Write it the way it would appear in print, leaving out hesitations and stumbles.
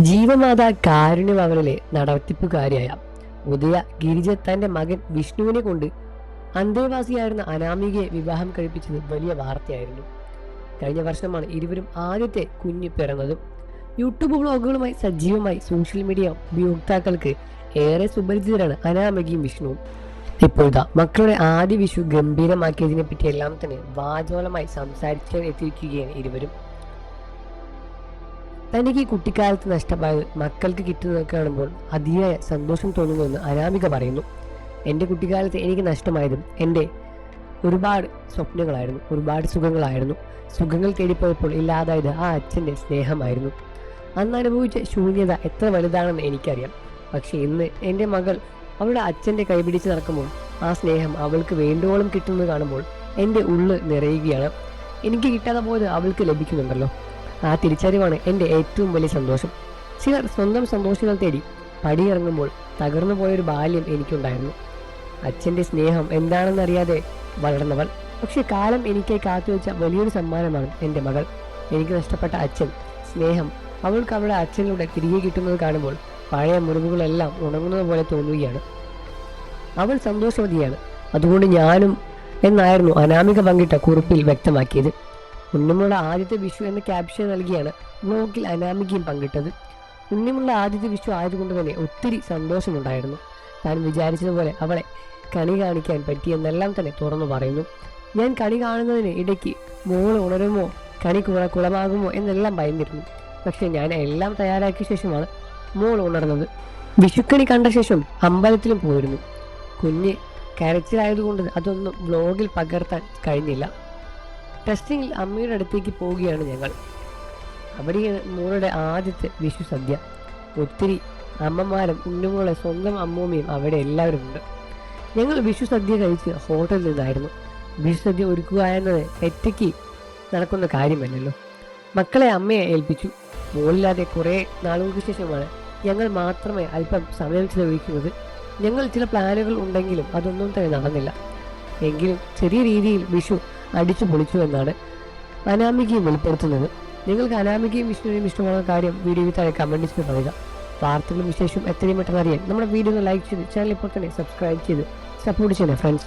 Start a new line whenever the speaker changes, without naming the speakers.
ജീവമാതാ കാരുണ്യഭവനിലെ നടത്തിപ്പുകാരിയായ ഉദയ ഗിരിജ തന്റെ മകൻ വിഷ്ണുവിനെ കൊണ്ട് അന്തേവാസിയായിരുന്ന അനാമികയെ വിവാഹം കഴിപ്പിച്ചത് വലിയ വാർത്തയായിരുന്നു. കഴിഞ്ഞ വർഷമാണ് ഇരുവരും ആദ്യത്തെ കുഞ്ഞ് പിറന്നതും. യൂട്യൂബ് വ്ളോഗുകളുമായി സജീവമായി സോഷ്യൽ മീഡിയ ഉപയോക്താക്കൾക്ക് ഏറെ സുപരിചിതരാണ് അനാമികയും വിഷ്ണുവും. ഇപ്പോഴത്തെ മക്കളുടെ ആദ്യ വിഷു ഗംഭീരമാക്കിയതിനെ പറ്റി എല്ലാം തന്നെ വാചോലമായി സംസാരിക്കാൻ എത്തിയിരിക്കുകയാണ് ഇരുവരും. തനിക്ക് കുട്ടിക്കാലത്ത് നഷ്ടമായത് മക്കൾക്ക് കിട്ടുന്നത് കാണുമ്പോൾ അതിയായ സന്തോഷം തോന്നുന്നുവെന്ന് അനാമിക പറയുന്നു. എൻ്റെ കുട്ടിക്കാലത്ത് എനിക്ക് നഷ്ടമായതും എൻ്റെ ഒരുപാട് സ്വപ്നങ്ങളായിരുന്നു, ഒരുപാട് സുഖങ്ങളായിരുന്നു. സുഖങ്ങൾ തേടിപ്പോയപ്പോൾ ഇല്ലാതായത് ആ അച്ഛൻ്റെ സ്നേഹമായിരുന്നു. അന്ന് അനുഭവിച്ച ശൂന്യത എത്ര വലുതാണെന്ന് എനിക്കറിയാം. പക്ഷെ ഇന്ന് എൻ്റെ മകൾ അവളുടെ അച്ഛൻ്റെ കൈപിടിച്ച് നടക്കുമ്പോൾ ആ സ്നേഹം അവൾക്ക് വേണ്ടോളം കിട്ടുന്നത് കാണുമ്പോൾ എൻ്റെ ഉള്ള് നിറയുകയാണ്. എനിക്ക് കിട്ടാതെ പോയത് അവൾക്ക് ലഭിക്കുന്നുണ്ടല്ലോ. ആ തിരിച്ചറിവാണ് എൻ്റെ ഏറ്റവും വലിയ സന്തോഷം. ചിലർ സ്വന്തം സന്തോഷങ്ങൾ തേടി പടിയിറങ്ങുമ്പോൾ തകർന്നു പോയൊരു ബാല്യം എനിക്കുണ്ടായിരുന്നു. അച്ഛൻ്റെ സ്നേഹം എന്താണെന്നറിയാതെ വളർന്നവൾ. പക്ഷെ കാലം എനിക്കായി കാത്തുവെച്ച വലിയൊരു സമ്മാനമാണ് എൻ്റെ മകൾ. എനിക്ക് നഷ്ടപ്പെട്ട അച്ഛൻ സ്നേഹം അവൾക്ക് അവളുടെ അച്ഛനിലൂടെ തിരികെ കിട്ടുന്നത് കാണുമ്പോൾ പഴയ മുറിവുകളെല്ലാം ഉണങ്ങുന്നത് പോലെ തോന്നുകയാണ്. അവൾ സന്തോഷവതിയാണ്, അതുകൊണ്ട് ഞാനും എന്നായിരുന്നു അനാമിക പങ്കിട്ട കുറിപ്പിൽ വ്യക്തമാക്കിയത്. ഉണ്ണിമുള്ള ആദ്യത്തെ വിഷു എന്ന ക്യാപ്ഷൻ നൽകിയാണ് വ്ലോഗിൽ അനാമികയും പങ്കിട്ടത്. ഉണ്ണിമുള്ള ആദ്യത്തെ വിഷു ആയതുകൊണ്ട് തന്നെ ഒത്തിരി സന്തോഷമുണ്ടായിരുന്നു. താൻ വിചാരിച്ചതുപോലെ അവളെ കണി കാണിക്കാൻ പറ്റിയെന്നെല്ലാം തന്നെ തുറന്നു പറയുന്നു. ഞാൻ കണി കാണുന്നതിന് ഇടയ്ക്ക് മോള് ഉണരുമോ, കണി കുളമാകുമോ എന്നെല്ലാം ഭയന്നിരുന്നു. പക്ഷെ ഞാൻ എല്ലാം തയ്യാറാക്കിയ ശേഷമാണ് മോൾ ഉണർന്നത്. വിഷുക്കണി കണ്ട ശേഷം അമ്പലത്തിലും പോയിരുന്നു. കുഞ്ഞ് കരച്ചിലായതുകൊണ്ട് അതൊന്നും വ്ലോഗിൽ പകർത്താൻ കഴിഞ്ഞില്ല. ടെസ്റ്റിങ്ങിൽ അമ്മയുടെ അടുത്തേക്ക് പോവുകയാണ് ഞങ്ങൾ. അവിടെയാണ് മോളുടെ ആദ്യത്തെ വിഷു സദ്യ. ഒത്തിരി അമ്മമാരും ഉണ്ണിമോളെ സ്വന്തം അമ്മൂമ്മയും അവിടെ എല്ലാവരും ഉണ്ട്. ഞങ്ങൾ വിഷു സദ്യ കഴിച്ച് ഹോട്ടലിൽ നിന്നായിരുന്നു. വിഷു സദ്യ ഒരുക്കുക എന്നത് ഒറ്റയ്ക്ക് നടക്കുന്ന കാര്യമല്ലല്ലോ. മക്കളെ അമ്മയെ ഏൽപ്പിച്ചു. മോളില്ലാതെ കുറേ നാളുകൾക്ക് ശേഷമാണ് ഞങ്ങൾ മാത്രമേ അല്പം സമയം ചെലവഴിക്കുന്നത്. ഞങ്ങൾ ചില പ്ലാനുകൾ ഉണ്ടെങ്കിലും അതൊന്നും തന്നെ നടന്നില്ല. എങ്കിലും ചെറിയ രീതിയിൽ വിഷു അടിച്ചു പൊളിച്ചു എന്നാണ് അനാമികയും വെളിപ്പെടുത്തുന്നത്. നിങ്ങൾക്ക് അനാമികയും വിഷ്ണുവിനെയും ഇഷ്ടമുള്ള കാര്യം വീഡിയോയിൽ താഴെ കമൻറ്റ് ചെയ്ത് പറയുക. വാർത്തകളും വിശേഷവും എത്രയും പെട്ടെന്ന് അറിയാൻ നമ്മുടെ വീഡിയോ ഒന്ന് ലൈക്ക് ചെയ്ത് ചാനൽ ഇപ്പോൾ തന്നെ സബ്സ്ക്രൈബ് ചെയ്ത് സപ്പോർട്ട് ചെയ്യണേ ഫ്രണ്ട്സ്.